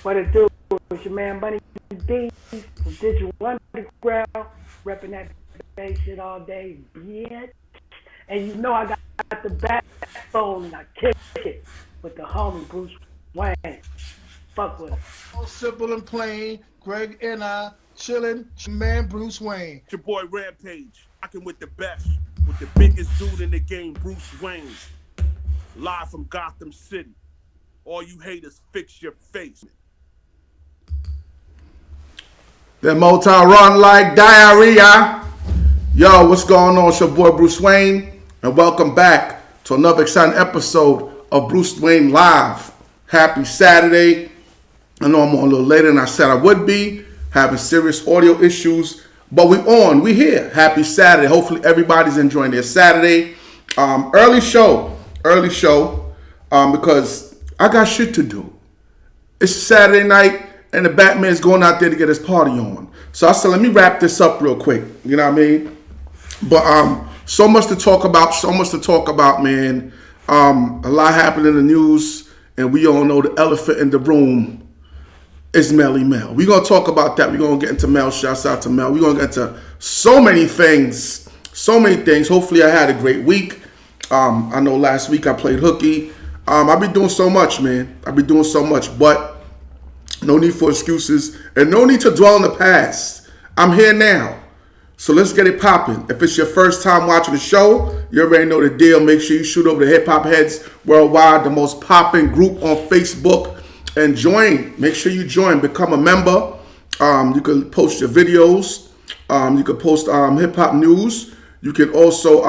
What it do? It's your man Bunny D from Digital Underground, repping that bass shit all day, bitch. And you know I got the backbone and I kick it with the homie Bruse Wane. Fuck with it. All simple and plain. Greg and I chilling. Man, Bruse Wane. It's your boy Rampage, rocking with the best, with the biggest dude in the game, Bruse Wane. Live from Gotham City. All you haters, fix your face. The multi-run like diarrhea. Yo, what's going on? It's your boy Bruse Wane, and welcome back to another exciting episode of Bruse Wane Live. Happy Saturday. I know I'm on a little later than I said I would be, having serious audio issues, but we here. Happy Saturday. Hopefully everybody's enjoying their Saturday. Early show, because I got shit to do. It's Saturday night, and the Batman's going out there to get his party on. So I said, let me wrap this up real quick. You know what I mean? But so much to talk about, man. A lot happened in the news, and we all know the elephant in the room is Melle. We're going to talk about that. We're going to get into Melle. Shouts out to Melle. We're going to get into so many things. Hopefully I had a great week. I know last week I played hooky. I've been doing so much, man. But no need for excuses and no need to dwell on the past. I'm here now. So let's get it popping. If it's your first time watching the show, you already know the deal. Make sure you shoot over to Hip Hop Heads Worldwide, the most popping group on Facebook, and join. Make sure you join. Become a member. You can post your videos. You can post hip hop news. You can also,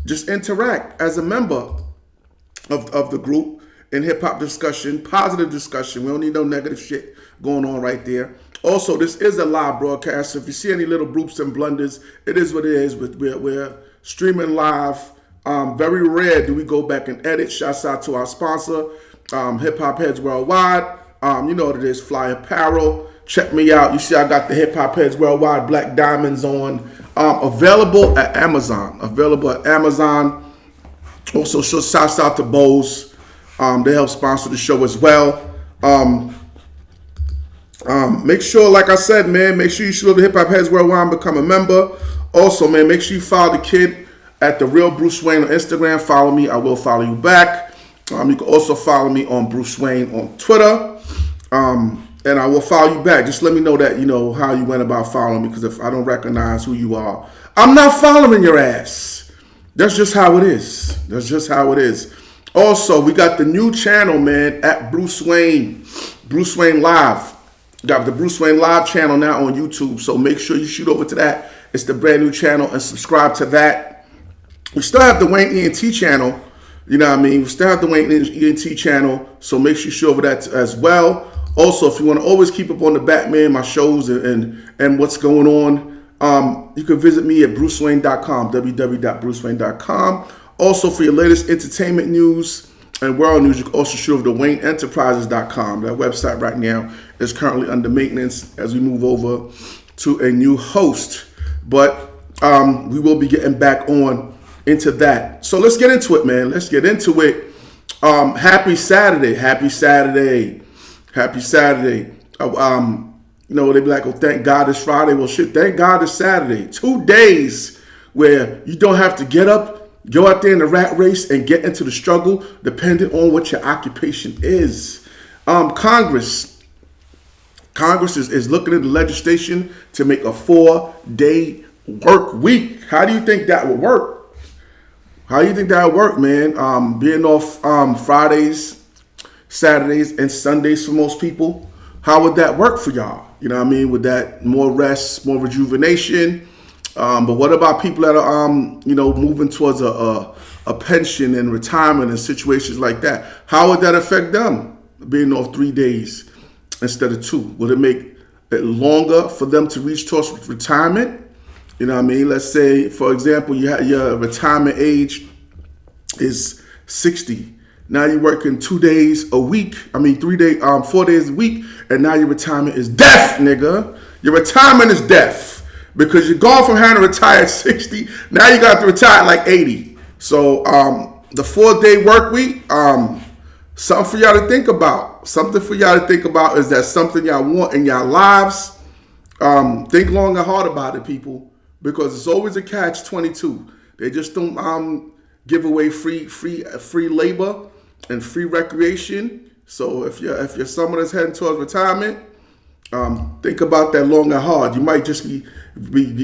just interact as a member of the group in hip hop discussion, positive discussion. We don't need no negative shit going on right there. Also, this is a live broadcast, so if you see any little bloops and blunders, it is what it is. We're streaming live. Very rare do we go back and edit. Shouts out to our sponsor, Hip Hop Heads Worldwide. You know what it is, Fly Apparel. Check me out. You see I got the Hip Hop Heads Worldwide Black Diamonds on. Available at Amazon. Also, shouts out to Bose. They help sponsor the show as well. Make sure, like I said, man, make sure you shoot over to Hip Hop Heads Worldwide and become a member. Also, man, make sure you follow the kid at The Real Bruse Wane on Instagram. Follow me. I will follow you back. You can also follow me on Bruse Wane on Twitter. And I will follow you back. Just let me know that, how you went about following me, because if I don't recognize who you are, I'm not following your ass. That's just how it is. Also, we got the new channel, man, at Bruse Wane Live. Got the Bruse Wane Live channel now on YouTube, so make sure you shoot over to that. It's the brand new channel, and subscribe to that. We still have the Wayne ENT channel, you know what I mean? We still have the Wayne ENT channel, so make sure you shoot over that as well. Also, if you want to always keep up on the Batman, my shows, and what's going on, you can visit me at brucewane.com, www.brucewane.com. Also, for your latest entertainment news and world news, you can also shoot over to WayneEnterprises.com. That website right now is currently under maintenance as we move over to a new host. But we will be getting back on into that. So let's get into it, man. Let's get into it. Happy Saturday. They be like, oh, thank God it's Friday. Well, shit, thank God it's Saturday. 2 days where you don't have to get up, go out there in the rat race, and get into the struggle, depending on what your occupation is. Congress is looking at the legislation to make a 4-day work week. How do you think that would work? Man? Being off Fridays, Saturdays, and Sundays for most people. How would that work for y'all? You know what I mean? With that, more rest, more rejuvenation. But what about people that are, moving towards a pension and retirement and situations like that? How would that affect them, being off 3 days instead of 2? Would it make it longer for them to reach towards retirement? You know what I mean? Let's say, for example, your retirement age is 60. Now you're working 2 days a week. 4 days a week, and now your retirement is death, nigga. Your retirement is death because you're gone from having to retire at 60. Now you got to retire at like 80. So the 4-day work week, something for y'all to think about. Something for y'all to think about. Is that something y'all want in y'all lives? Think long and hard about it, people, because it's always a catch-22. They just don't give away free labor and free recreation. So if you're someone that's heading towards retirement, think about that long and hard. You might just be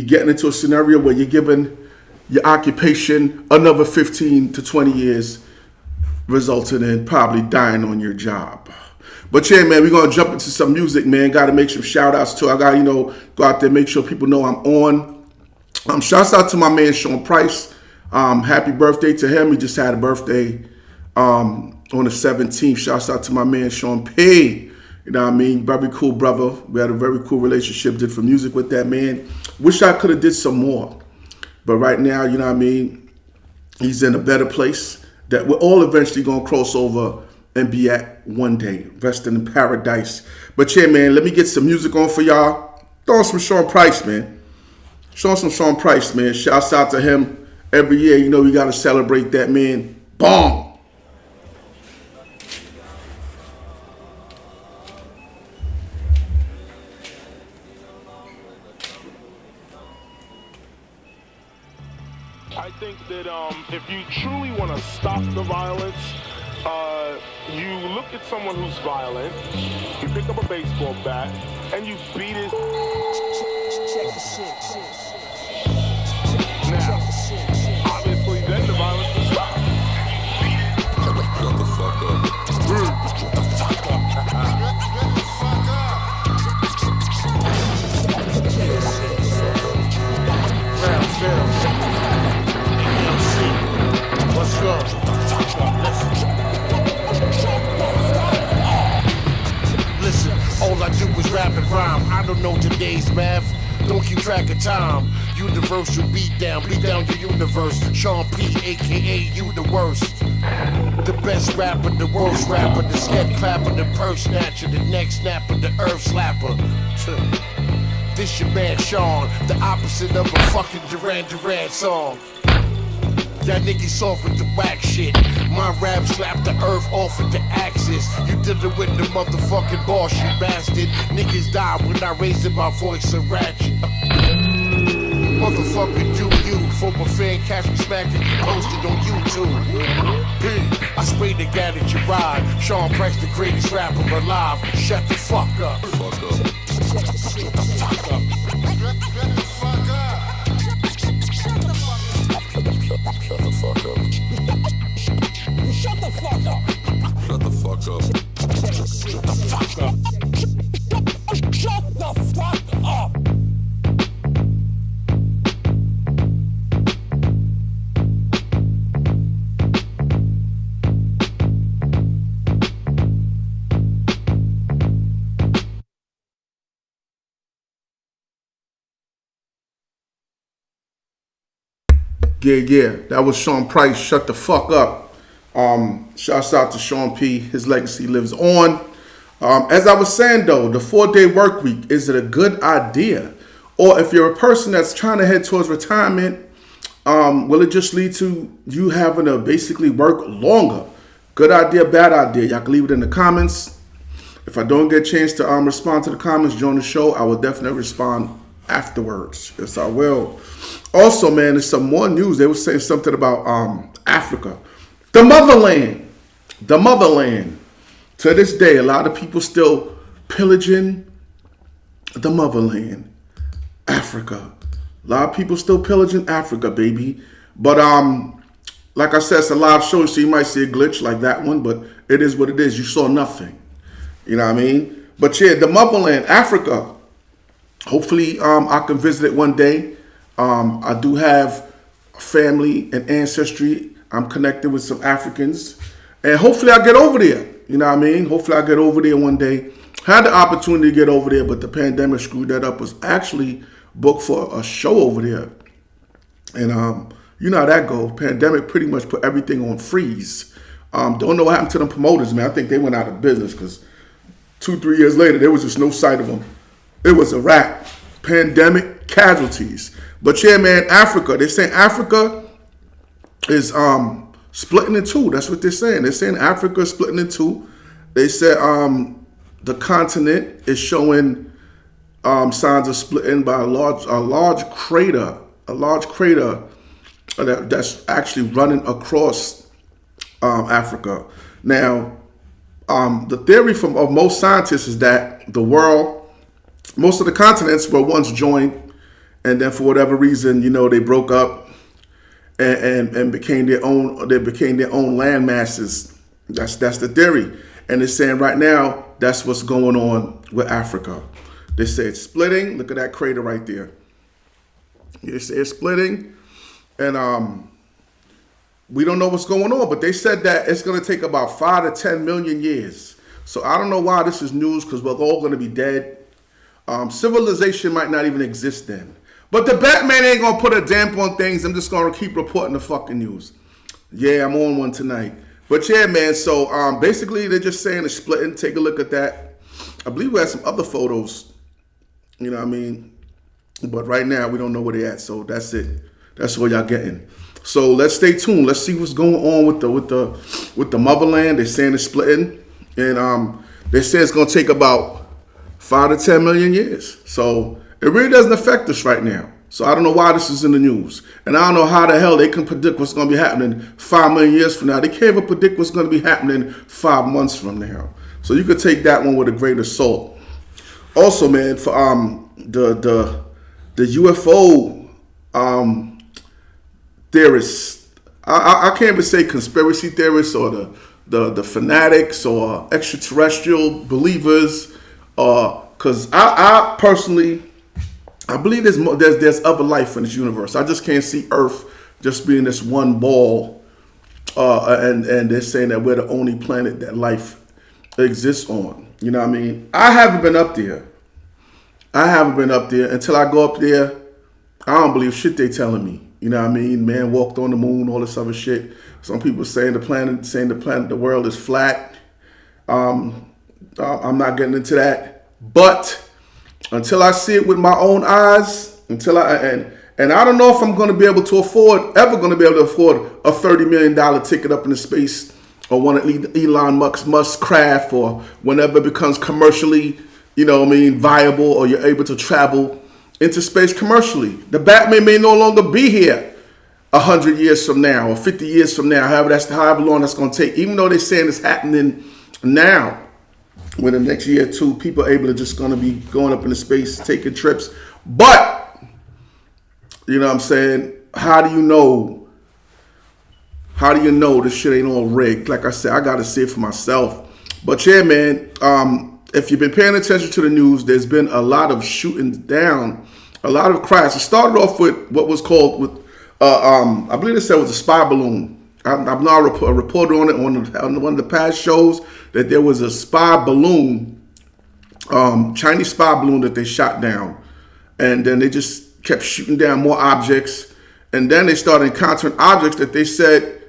getting into a scenario where you're giving your occupation another 15 to 20 years, resulting in probably dying on your job. But yeah, man, we're going to jump into some music, man. Got to make some shout outs too. I got to, go out there, make sure people know I'm on. Shouts out to my man, Sean Price. Happy birthday to him. He just had a birthday on the 17th. Shouts out to my man, Sean P. You know what I mean? Very cool brother. We had a very cool relationship. Did some music with that man. Wish I could have did some more. But right now, you know what I mean? He's in a better place that we're all eventually going to cross over and be at one day, resting in paradise. But yeah, man, let me get some music on for y'all. Throw on some Sean Price, man. Show some Sean Price, man. Shouts out to him. Every year, we got to celebrate that man. Boom. I think that if you truly want to stop the violence, you look at someone who's violent, you pick up a baseball bat, and you beat his... Now, obviously, then the violence will stop. Shut the fuck up. Shut the fuck MC, what's wrong? Listen, all I do is rap and rhyme. I don't know today's math. Don't keep track of time. Universal beat down your universe. Sean P, aka you the worst. The best rapper, the worst rapper, the head clapper, the purse snatcher, the neck snapper, the earth slapper. This your man Sean, the opposite of a fucking Duran Duran song. Y'all niggas soft with the whack shit. My rap slap the earth off at the axis. You dealing with the motherfucking boss, you bastard. Niggas die when I raise my voice and ratchet. Motherfucker, do you. For my fan, catch me smacking, you posted on YouTube. I spray the guy that you ride. Sean Price, the greatest rapper alive. Shut the fuck up. Shut the fuck up. Shut the fuck up. Shut the fuck up. Shut the fuck up. Shut the fuck up. Shut the fuck up. Yeah. That was Sean Price. Shut the fuck up. Shouts out to Sean P. His legacy lives on. As I was saying, though, the 4-day work week, is it a good idea? Or if you're a person that's trying to head towards retirement, will it just lead to you having to basically work longer? Good idea, bad idea? Y'all can leave it in the comments. If I don't get a chance to respond to the comments during the show, I will definitely respond afterwards. Yes, I will. Also, man, there's some more news. They were saying something about Africa. The motherland. The motherland. To this day, a lot of people still pillaging the motherland. Africa. A lot of people still pillaging Africa, baby. But like I said, it's a live show, so you might see a glitch like that one, but it is what it is. You saw nothing. You know what I mean? But yeah, the motherland, Africa. Hopefully I can visit it one day. I do have family and ancestry. I'm connected with some Africans. And hopefully I get over there. You know what I mean? Hopefully I get over there one day. Had the opportunity to get over there, but the pandemic screwed that up. Was actually booked for a show over there. And you know how that goes. Pandemic pretty much put everything on freeze. Don't know what happened to them promoters, man. I think they went out of business because 2-3 years later, there was just no sight of them. It was a wrap. Pandemic casualties. But yeah, man, Africa. They're saying Africa is splitting in two. That's what they're saying. They're saying Africa is splitting in two. They said the continent is showing signs of splitting by a large crater that's actually running across Africa. Now, the theory of most scientists is that the world, most of the continents were once joined, and then for whatever reason, they broke up and became their own. They became their own land masses. That's the theory, and they're saying right now that's what's going on with Africa. They say it's splitting. Look at that crater right there. They say it's splitting, and we don't know what's going on, but they said that it's going to take about 5 to 10 million years. So I don't know why this is news, because we're all going to be dead. Civilization might not even exist then. But the Batman ain't going to put a damp on things. I'm just going to keep reporting the fucking news. Yeah, I'm on one tonight. But yeah, man, so basically they're just saying it's splitting. Take a look at that. I believe we had some other photos, you know what I mean? But right now we don't know where they're at, so that's it. That's what y'all getting. So let's stay tuned. Let's see what's going on with the motherland. They're saying it's splitting, and they say it's going to take about 5 to 10 million years. So it really doesn't affect us right now. So I don't know why this is in the news, and I don't know how the hell they can predict what's going to be happening 5 million years from now. They can't even predict what's going to be happening 5 months from now. So you could take that one with a grain of salt. Also, man, for the UFO theorists, I can't even say conspiracy theorists or the fanatics or extraterrestrial believers, because I personally, I believe there's other life in this universe. I just can't see Earth just being this one ball, and they're saying that we're the only planet that life exists on. You know what I mean? I haven't been up there. Until I go up there, I don't believe shit they telling me. You know what I mean? Man walked on the moon, all this other shit. Some people saying the world is flat. I'm not getting into that. But until I see it with my own eyes, and I don't know if I'm going to be able to afford a $30 million ticket up into space, or one of Elon Musk's craft, or whenever it becomes commercially, viable, or you're able to travel into space commercially. The Batman may no longer be here 100 years from now or 50 years from now, however long that's going to take. Even though they're saying it's happening now, within the next year or two, people are able to just going to be going up into space, taking trips. But, you know what I'm saying, how do you know this shit ain't all rigged? Like I said, I got to see it for myself. But yeah, man, if you've been paying attention to the news, there's been a lot of shooting down, a lot of crashes. It started off with what was called, I believe they said it was a spy balloon. I've now a reporter on it on one of the past shows that there was a spy balloon, Chinese spy balloon that they shot down. And then they just kept shooting down more objects. And then they started encountering objects that they said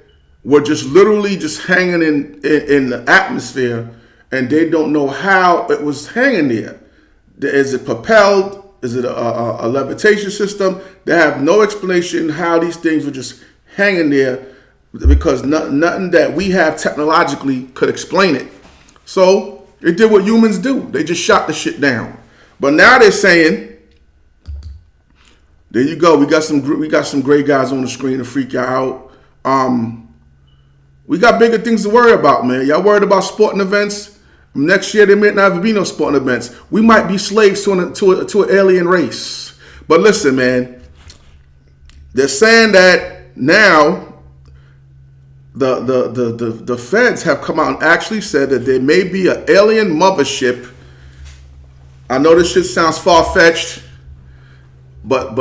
were just literally just hanging in the atmosphere. And they don't know how it was hanging there. Is it propelled? Is it a levitation system? They have no explanation how these things were just hanging there, because nothing that we have technologically could explain it. So they did what humans do. They just shot the shit down. But now they're saying, there you go. We got some great guys on the screen to freak y'all out. We got bigger things to worry about, man. Y'all worried about sporting events? Next year, there may not be no sporting events. We might be slaves to an alien race. But listen, man, they're saying that now the feds have come out and actually said that there may be an alien mothership. I know this shit sounds far-fetched, but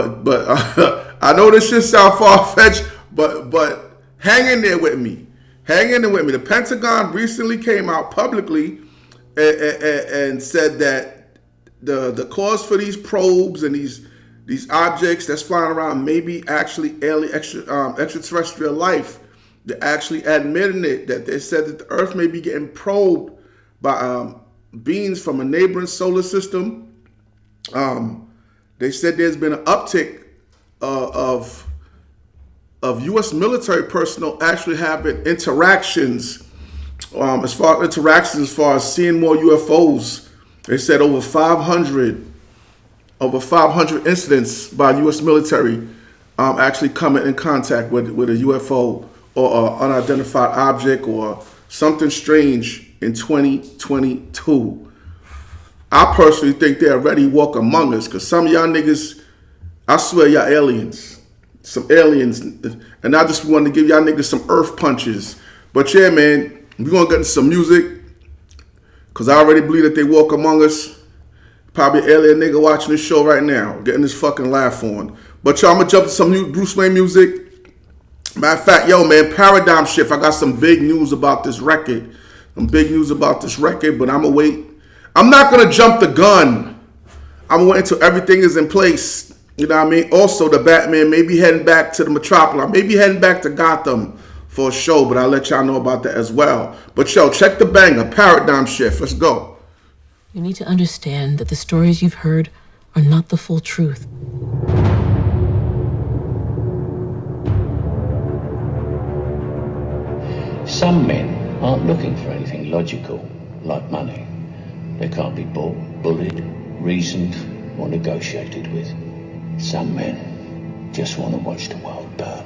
I know this shit sounds far-fetched, but hang in there with me. The Pentagon recently came out publicly and said that the cause for these probes and these objects that's flying around may be actually extraterrestrial life. They're actually admitting it, that they said that the Earth may be getting probed by beings from a neighboring solar system. They said there's been an uptick of of U.S. military personnel actually having interactions, as far as seeing more UFOs. They said over 500 incidents by U.S. military actually coming in contact with a UFO or an unidentified object or something strange in 2022. I personally think they already walk among us, because some of y'all niggas, I swear y'all aliens. Some aliens. And I just wanted to give y'all niggas some earth punches. But yeah, man, we're going to get into some music, because I already believe that they walk among us. Probably an alien nigga watching this show right now, getting this fucking laugh on. But y'all, I'm going to jump to some new Bruse Wane music. Matter of fact, yo, man, Paradigm Shift. I got some big news about this record. But I'm going to wait. I'm not going to jump the gun. I'm going to wait until everything is in place. You know what I mean? Also, the Batman may be heading back to the Metropolis. Maybe heading back to Gotham for a show, but I'll let y'all know about that as well. But yo, check the banger, Paradigm Shift. Let's go. You need to understand that the stories you've heard are not the full truth. Some men aren't looking for anything logical, like money. They can't be bought, bullied, reasoned, or negotiated with. Some men just want to watch the world burn.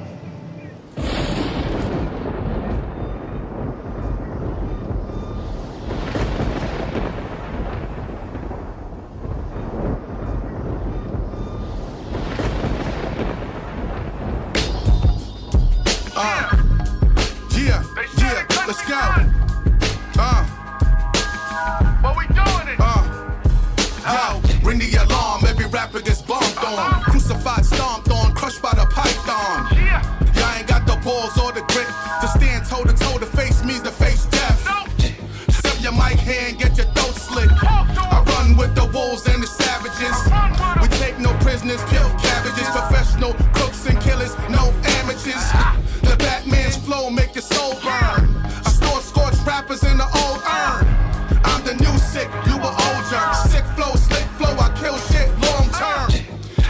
Let's go. What we doing it? Yo, ring the alarm, every rapper gets bombed on. Crucified, stomped on, crushed by the python. Y'all ain't got the balls or the grit to stand toe to toe. To face me's to face death. Set your mic hand, get your throat slit. I run with the wolves and the savages. We take no prisoners, kill cabbages. Professional crooks and killers, no amateurs. The Batman's flow make your soul burn. Rappers in the old urn. I'm the new sick, you were old jerk. Sick flow, slick flow, I kill shit long term.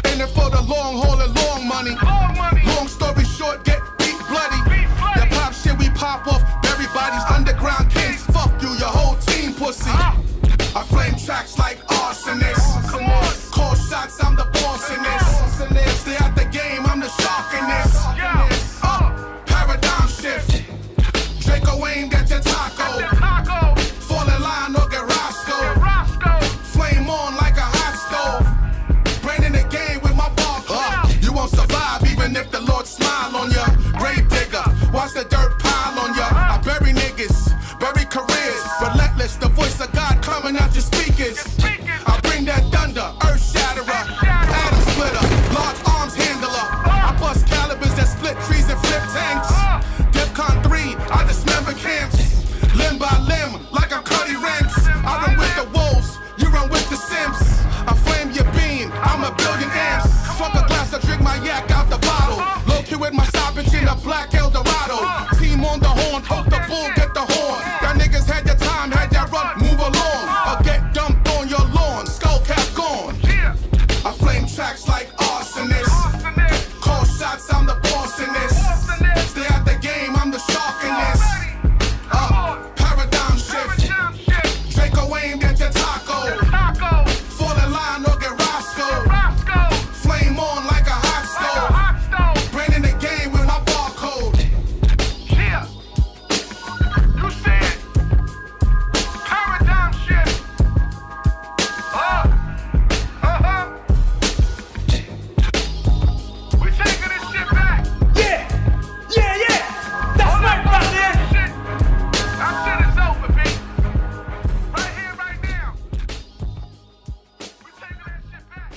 Ain't it for the long haul and long money. Long story short, get beat bloody. The pop shit we pop off, everybody's underground kings. Fuck you, your whole team pussy. I flame tracks like arsonists. Call shots, I'm the boss in this. Stay out the game, I'm the shark in this. Paradigm shift. Draco Wayne, get your taco. Fall in line or get Roscoe. Flame on like a hot stove. Brain in the game with my barcode. You won't survive even if the Lord smile on ya. Grave digger, watch the dirt pile on ya. I bury niggas, bury careers. Relentless, the voice of God coming out your speakers. I bring that thunder, earth shatterer. Atom splitter, large arms handler. I bust calibers that split trees and flip tanks. Defcon 3, I dismember camps. Limb by limb, like I'm Cuddy Ranks. I run with the wolves, you run with the Sims. I flame your bean, I'm a billion amps. Fuck a glass, I drink my yak out the bottle. Low key with my stoppage in a black Eldorado. Team on the horn, poke the bull, get the horn. Y'all niggas had your time, had your run, move along. Or get dumped on your lawn, skull cap gone. I flame tracks like arsonists. Call shots, I'm the boss in this. Stay out the game, I'm the shark in this. Paradigm shift. Draco Wayne, get your taco. Fall in line or get Roscoe. Flame on like a hot stove. Brain in the game with my barcode. Yeah. You see it. Paradigm shift. We taking this shit back. Yeah. That's right, brother. That shit is over, B. Right here, right now. We taking that shit back.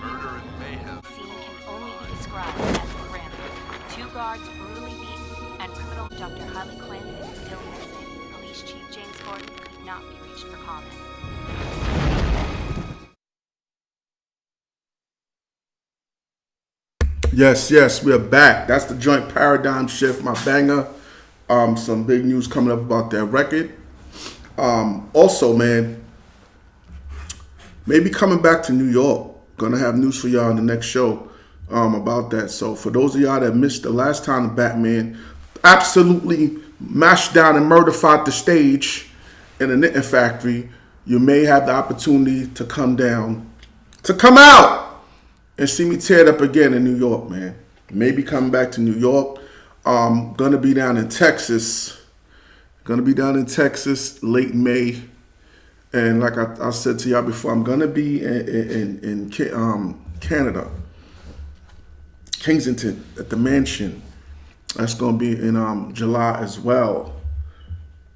Murder and mayhem. Scene can only be described as grim. 2 guards brutally beaten, and criminal Dr. Harley Quinn is still missing. Police Chief James Gordon could not be reached for comment. Yes, we're back. That's the joint Paradigm Shift, my banger. Some big news coming up about that record. Also, man, maybe coming back to New York. Gonna have news for y'all in the next show about that. So for those of y'all that missed the last time the Batman absolutely mashed down and murdered the stage in the knitting factory, you may have the opportunity to come out and see me tear it up again in New York, man. Maybe coming back to New York. Gonna be down in Texas. Late May. And like I said to y'all before, I'm gonna be in Canada, Kensington, at the mansion. That's gonna be in July as well.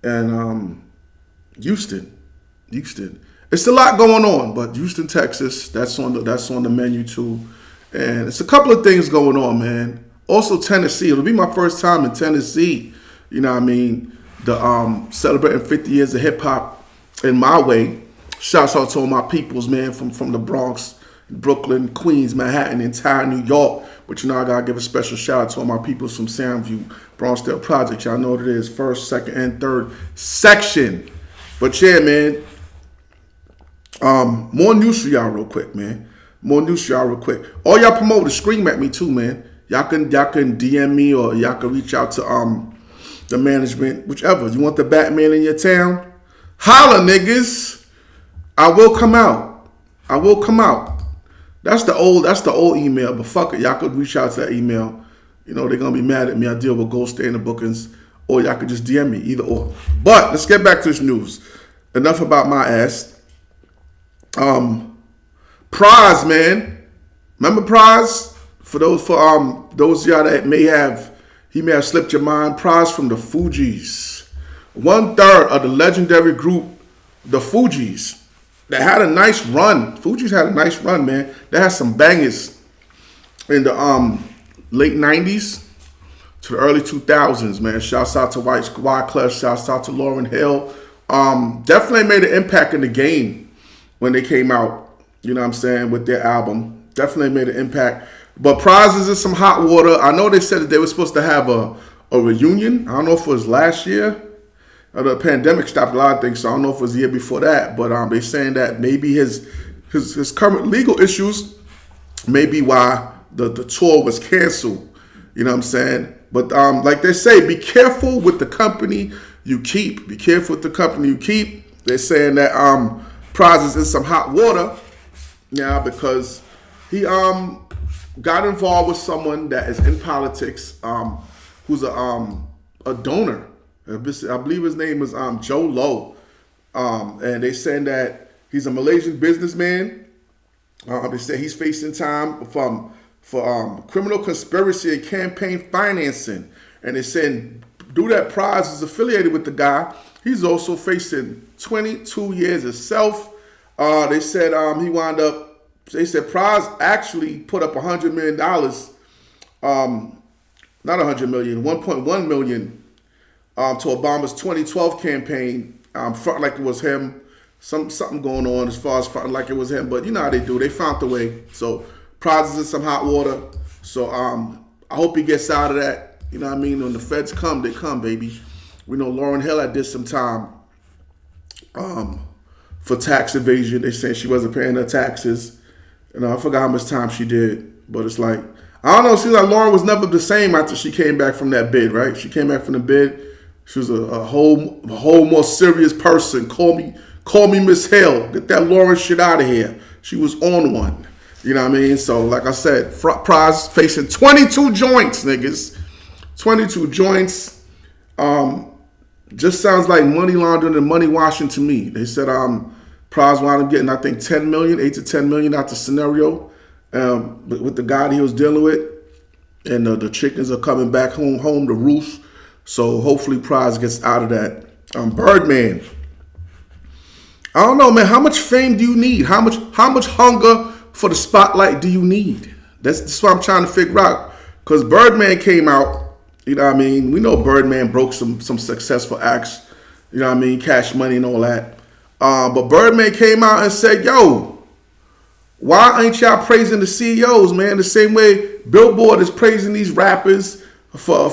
And Houston. It's a lot going on, but Houston, Texas, that's on the menu too. And it's a couple of things going on, man. Also Tennessee. It'll be my first time in Tennessee. You know what I mean? The celebrating 50 years of hip hop in my way. Shouts out to all my peoples, man, from the Bronx, Brooklyn, Queens, Manhattan, entire New York. But you know, I gotta give a special shout out to all my peoples from Soundview, Bronxdale Project. Y'all know what it is. First, second, and third section. But yeah, man. More news for y'all real quick, man. All y'all promoters, scream at me too, man. Y'all can DM me or y'all can reach out to the management, whichever. You want the Batman in your town? Holla, niggas. I will come out. That's the old email, but fuck it. Y'all could reach out to that email. You know, they're gonna be mad at me. I deal with Gold Standard bookings, or y'all could just DM me, either or. But let's get back to this news. Enough about my ass. Prize, man. Remember Prize? For those of y'all that may have slipped your mind. Prize from the Fugees. 1/3 of the legendary group, the Fugees, that had a nice run. Fugees had a nice run, man. They had some bangers in the late 90s to the early 2000s, man. Shouts out to White Squad Club. Shouts out to Lauryn Hill. Definitely made an impact in the game when they came out, you know what I'm saying, with their album. Definitely made an impact. But Prize is in some hot water. I know they said that they were supposed to have a reunion. I don't know if it was last year. The pandemic stopped a lot of things, so I don't know if it was the year before that. But they're saying that maybe his current legal issues may be why the tour was canceled. You know what I'm saying? But like they say, be careful with the company you keep. They're saying that Prize is in some hot water now because he got involved with someone that is in politics, who's a donor. I believe his name is Joe Low, and they saying that he's a Malaysian businessman. They say he's facing time for criminal conspiracy and campaign financing, and they saying due to that Prize is affiliated with the guy. He's also facing 22 years itself. They said he wound up. They said Prize actually put up $100 million, not $100 million, $1.1 million to Obama's 2012 campaign, fronting like it was him. Something going on as far as fronting like it was him, but you know how they do. They found the way. So Prize is in some hot water. So I hope he gets out of that. You know what I mean? When the feds come, they come, baby. We know Lauryn Hill had did some time for tax evasion. They said she wasn't paying her taxes. And I forgot how much time she did. But it's like, I don't know, it seems like Lauren was never the same after she came back from that bid, right? She came back from the bid. She was a whole more serious person. Call me Miss Hill. Get that Lauren shit out of here. She was on one. You know what I mean? So, like I said, Prize facing 22 joints, niggas. 22 joints. Just sounds like money laundering and money washing to me. They said Prize wound up getting, I think, 10 million, 8 to 10 million out the scenario with the guy that he was dealing with. And the chickens are coming back home to roost. So hopefully Prize gets out of that. Birdman. I don't know, man. How much fame do you need? How much hunger for the spotlight do you need? That's what I'm trying to figure out. Because Birdman came out. You know what I mean? We know Birdman broke some successful acts. You know what I mean? Cash Money and all that. But Birdman came out and said, yo, why ain't y'all praising the CEOs, man? The same way Billboard is praising these rappers for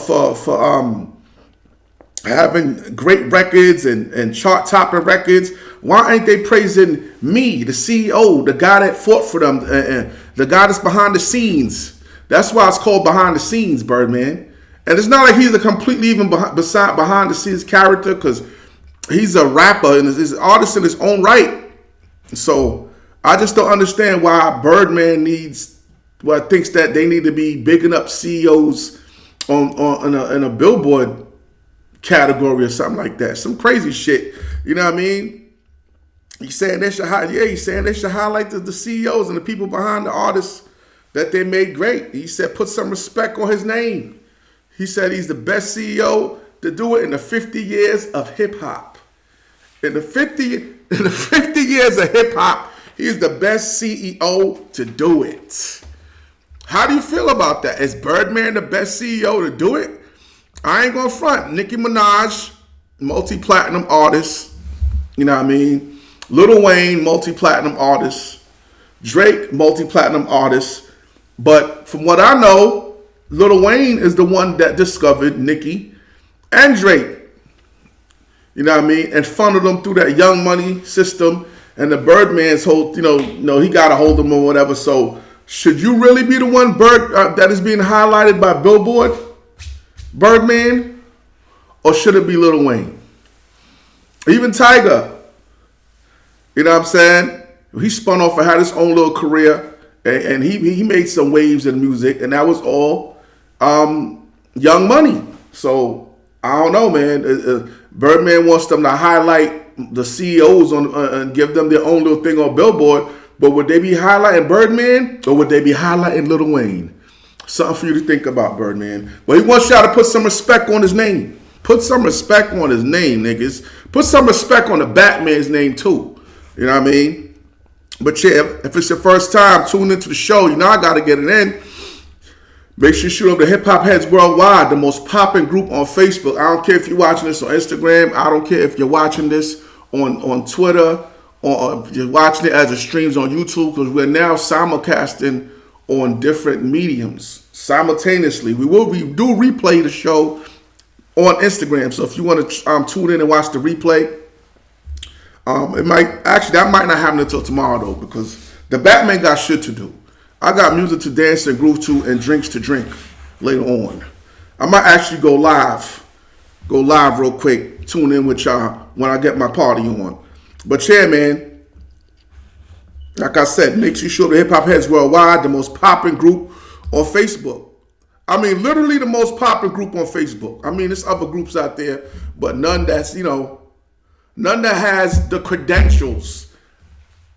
having great records and chart-topping records. Why ain't they praising me, the CEO, the guy that fought for them, the guy that's behind the scenes? That's why it's called behind the scenes, Birdman. And it's not like he's a completely even behind the scenes character, because he's a rapper and is an artist in his own right. So I just don't understand why Birdman thinks that they need to be bigging up CEOs in a billboard category or something like that. Some crazy shit. You know what I mean? He's saying they should highlight the CEOs and the people behind the artists that they made great. He said put some respect on his name. He said he's the best CEO to do it in the 50 years of hip hop. In the 50 years of hip hop, he's the best CEO to do it. How do you feel about that? Is Birdman the best CEO to do it? I ain't gonna front. Nicki Minaj, multi-platinum artist. You know what I mean? Lil Wayne, multi-platinum artist. Drake, multi-platinum artist. But from what I know, Lil Wayne is the one that discovered Nicki and Drake. You know what I mean? And funneled them through that Young Money system. And the Birdman's whole, he got to hold them or whatever. So should you really be the one that is being highlighted by Billboard, Birdman? Or should it be Lil Wayne? Even Tyga. You know what I'm saying? He spun off and had his own little career. And he made some waves in music. And that was all Young Money. So I don't know, man. Birdman wants them to highlight the CEOs and give them their own little thing on Billboard. But would they be highlighting Birdman or would they be highlighting Lil Wayne? Something for you to think about, Birdman. But he wants y'all to put some respect on his name. Put some respect on his name, niggas. Put some respect on the Batman's name too. You know what I mean? But yeah, if it's your first time tuning into the show, I got to get it in. Make sure you shoot up the Hip Hop Heads Worldwide, the most popping group on Facebook. I don't care if you're watching this on Instagram. I don't care if you're watching this on Twitter or if you're watching it as it streams on YouTube, because we're now simulcasting on different mediums simultaneously. We do replay the show on Instagram. So if you want to tune in and watch the replay, that might not happen until tomorrow though, because the Batman got shit to do. I got music to dance and groove to and drinks to drink later on. I might actually go live real quick, tune in with y'all when I get my party on. But yeah, man, like I said, make sure you show the Hip Hop Heads Worldwide, the most popping group on Facebook. I mean, literally the most popping group on Facebook. I mean, there's other groups out there, but none that's, none that has the credentials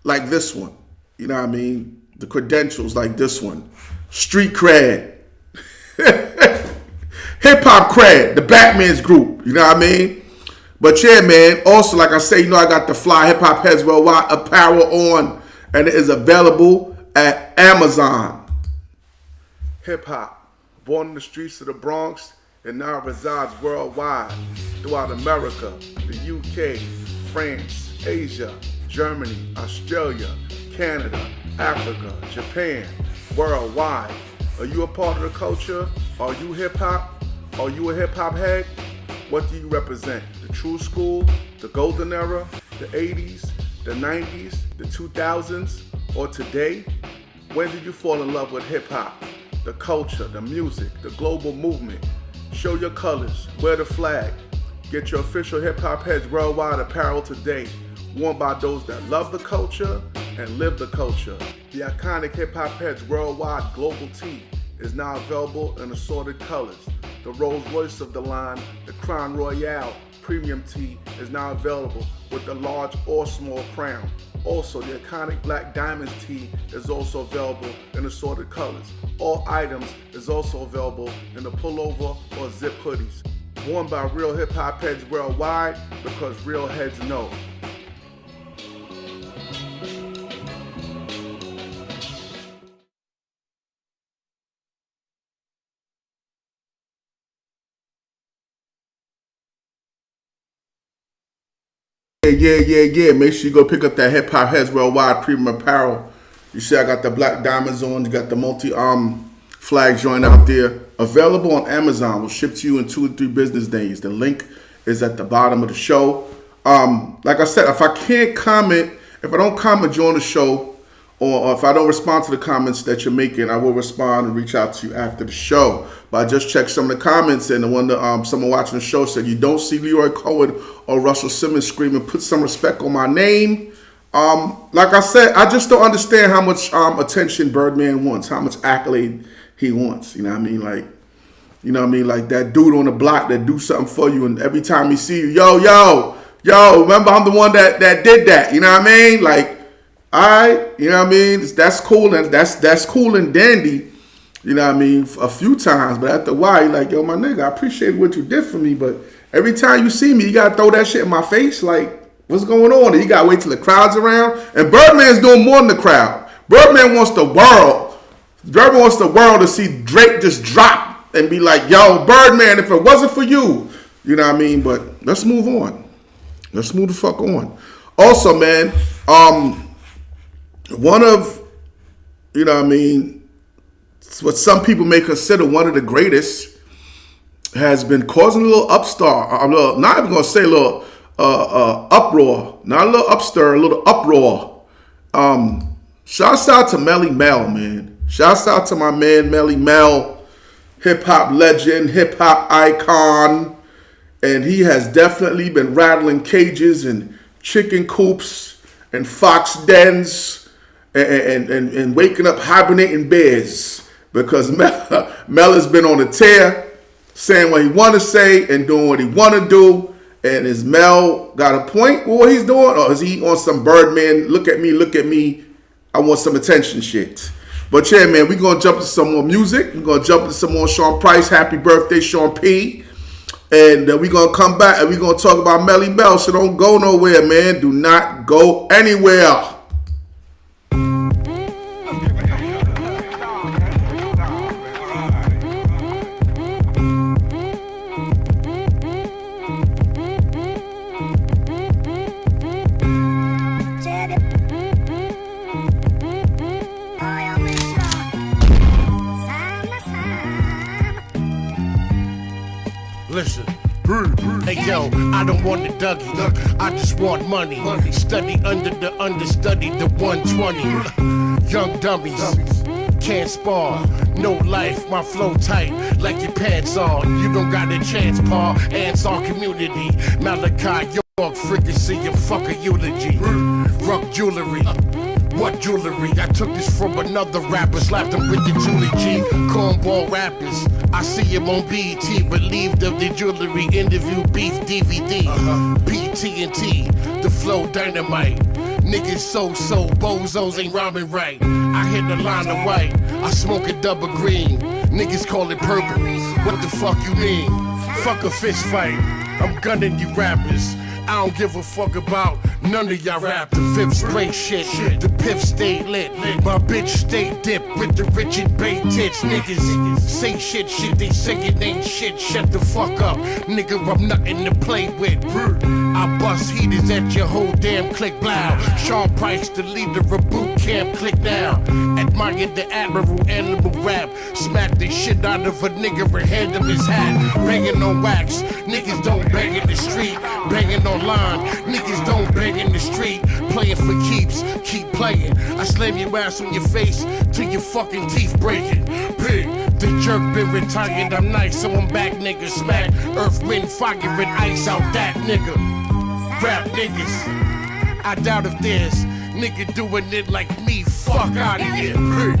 like this one. You know what I mean? The credentials like this one. Street cred. Hip hop cred. The Batman's group. You know what I mean? But yeah, man. Also, like I say, I got the Fly Hip Hop Heads Worldwide apparel on. And it is available at Amazon. Hip hop. Born in the streets of the Bronx and now resides worldwide. Throughout America, the UK, France, Asia, Germany, Australia, Canada, Africa, Japan, worldwide. Are you a part of the culture? Are you hip-hop? Are you a hip-hop head? What do you represent? The true school, the golden era, the 80s, the 90s, the 2000s, or today? When did you fall in love with hip-hop? The culture, the music, the global movement. Show your colors, wear the flag. Get your official Hip Hop Heads Worldwide apparel today. Worn by those that love the culture and live the culture. The iconic Hip Hop Heads Worldwide Global Tee is now available in assorted colors. The Rolls Royce of the line, the Crown Royale Premium Tee is now available with the large or small crown. Also, the iconic Black Diamonds tee is also available in assorted colors. All items is also available in the pullover or zip hoodies. Worn by real hip hop heads worldwide, because real heads know. Yeah. Make sure you go pick up that Hip Hop Heads Worldwide premium apparel. You see I got the black diamonds on. You got the multi-arm flag joint out there. Available on Amazon. Will ship to you in 2 to 3 business days. The link is at the bottom of the show. Like I said, if I can't comment, if I don't comment during the show, or if I don't respond to the comments that you're making, I will respond and reach out to you after the show. But I just checked some of the comments, and the one that someone watching the show said, you don't see Leroy Cohen or Russell Simmons screaming, put some respect on my name. Like I said, I just don't understand how much attention Birdman wants, how much accolade he wants. You know what I mean? Like, you know what I mean? Like that dude on the block that do something for you, and every time he see you, yo, remember I'm the one that did that. You know what I mean? Like, you know what I mean? That's cool, and that's cool and dandy. You know what I mean? A few times, but after a while, you're like, yo, my nigga, I appreciate what you did for me, but every time you see me, you gotta throw that shit in my face. Like, what's going on? And you gotta wait till the crowd's around. And Birdman's doing more than the crowd. Birdman wants the world. Birdman wants the world to see Drake just drop and be like, yo, Birdman, if it wasn't for you, you know what I mean? But let's move on. Let's move the fuck on. Also, man, one of, you know what I mean, what some people may consider one of the greatest has been causing a little not even gonna say a little uproar, not a little upstir, a little uproar. Shouts out to Melle, man. Shouts out to my man Melle, hip hop legend, hip hop icon, and he has definitely been rattling cages and chicken coops and fox dens and waking up hibernating bears, because Melle has been on a tear, saying what he want to say and doing what he want to do. And is Melle got a point with what he's doing, or is he on some Birdman, look at me, I want some attention shit? But yeah, man, we're going to jump to some more music. We're going to jump to some more Sean Price. Happy birthday, Sean P. And we're going to come back and we're going to talk about Melle. So don't go nowhere, man. Do not go anywhere. Listen, hey yo, I don't want the Dougie, I just want money. Study under the understudy, the 120. Young dummies, can't spar, no life, my flow tight like your pants on. You don't got a chance, Paul, ants our community. Malachi, York, fricassee, your fucker eulogy. Rock jewelry. What jewelry? I took this from another rapper, slapped him with the Julie G. Cornball rappers, I see him on BET, relieved of the jewelry interview beef DVD. PT&T, the flow dynamite. Niggas so bozos ain't rhyming right. I hit the line of white, I smoke a double green. Niggas call it purple, what the fuck you mean? Fuck a fist fight, I'm gunning you rappers. I don't give a fuck about none of y'all rap. The fifth spray shit, the piff stay lit. My bitch stay dipped with the Richard Bay tits. Niggas say shit, they say it ain't shit. Shut the fuck up, nigga, I'm nothing to play with. I bust heaters at your whole damn click blow. Sean Price, the leader of boot camp, click now. Admire the admiral, animal rap. Smack the shit out of a nigga and hand him his hat. Banging on wax, niggas don't bang in the street. Banging online, niggas don't bang in the street. Playing for keeps, keep playing. I slam your ass on your face till your fucking teeth breaking. Pig, the jerk been retired, I'm nice, so I'm back, nigga. Smack, earth, wind, fire, and ice out that nigga. Rap niggas, I doubt if there's nigga doing it like me. Fuck out of here. Pig.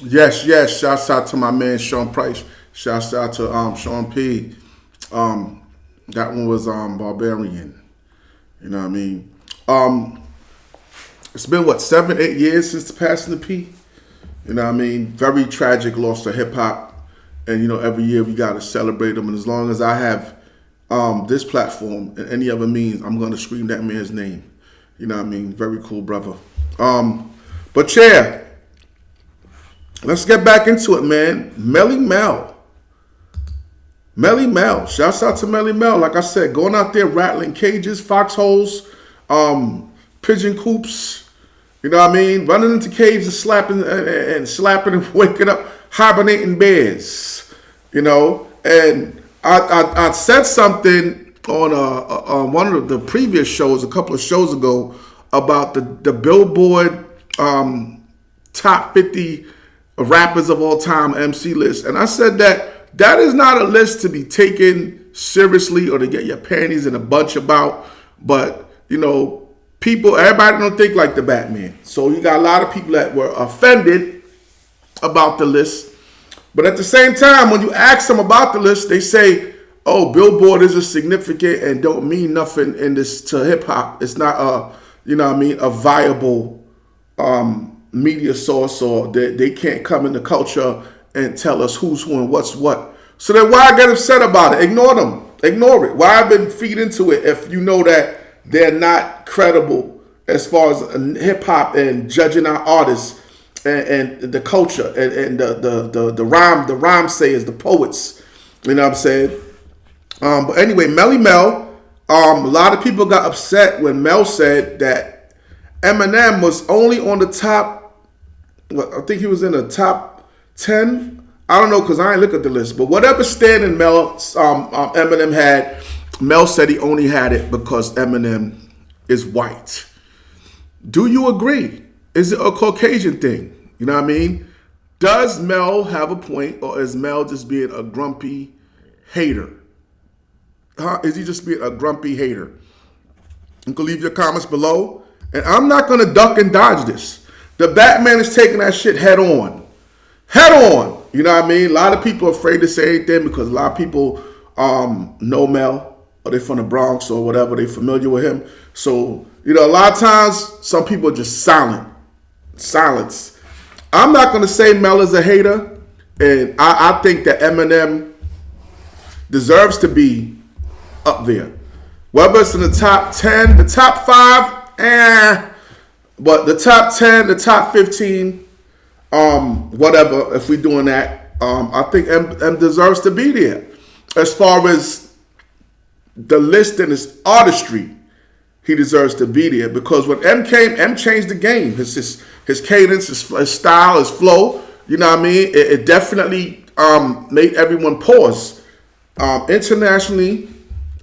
Yes. Shouts out to my man Sean Price. Shouts out to Sean P. That one was Barbarian. You know what I mean? It's been 7-8 years since the passing of P. You know what I mean? Very tragic loss to hip hop. And you know, every year we gotta celebrate him. And as long as I have this platform and any other means, I'm gonna scream that man's name. You know what I mean? Very cool brother. But yeah. Let's get back into it, man. Melle. Melle. Shouts out to Melle. Like I said, going out there rattling cages, foxholes, pigeon coops. You know what I mean? Running into caves and slapping and waking up hibernating bears. You know, and I said something on one of the previous shows, a couple of shows ago, about the Billboard top 50 rappers of all time MC list, and I said that is not a list to be taken seriously or to get your panties in a bunch about. But you know, everybody don't think like the Batman, so you got a lot of people that were offended about the list. But at the same time, when you ask them about the list, they say, "Oh, Billboard isn't significant and don't mean nothing in this to hip hop. It's not a viable media source, or they can't come in the culture and tell us who's who and what's what." So then why get upset about it? Ignore them. Ignore it. Why been feed into it if you know that they're not credible as far as hip hop and judging our artists and the culture and the rhyme sayers, the poets. You know what I'm saying? But anyway, Melle. A lot of people got upset when Mel said that Eminem was only on the top. I think he was in the top 10. I don't know because I ain't look at the list. But whatever standing Eminem had, Mel said he only had it because Eminem is white. Do you agree? Is it a Caucasian thing? You know what I mean? Does Mel have a point, or is Mel just being a grumpy hater? Is he just being a grumpy hater? You can leave your comments below. And I'm not going to duck and dodge this. The Batman is taking that shit head on. Head on. You know what I mean? A lot of people are afraid to say anything because a lot of people know Mel, or they're from the Bronx or whatever. They're familiar with him. So, you know, a lot of times some people are just silent. Silence. I'm not going to say Mel is a hater. And I think that Eminem deserves to be up there. Whether it's in the top 10, the top 5, but the top 10, the top 15, whatever, if we're doing that, I think M deserves to be there. As far as the list and his artistry, he deserves to be there. Because when M came, M changed the game. His cadence, his style, his flow, you know what I mean? It definitely made everyone pause. Internationally